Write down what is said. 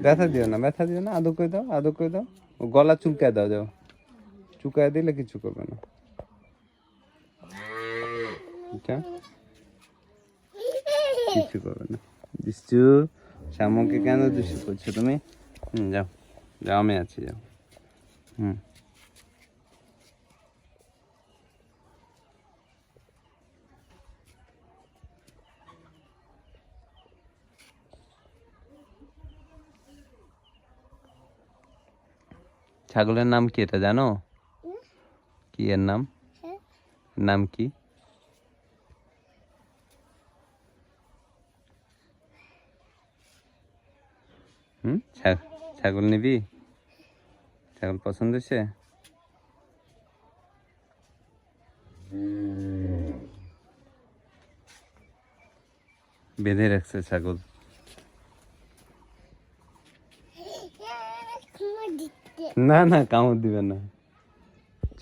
ব্যথা দিও না, আদর করে দাও, ও গলা চুলকায় দাও, যাও চুলকায় দিলে কিছু করবে না। আচ্ছা কিছু করবে না। দুষ্টু শ্যামকে কেন দুষ্টু করছো তুমি? যাও যাও, আমি আছি, যাও। ছাগলের নাম কি এটা জানো? কি এর নাম? নাম কি? ছাগল নিবি? ছাগল পছন্দ হয়েছে? বেঁধে রাখছে ছাগল। না কামড় দিবে না।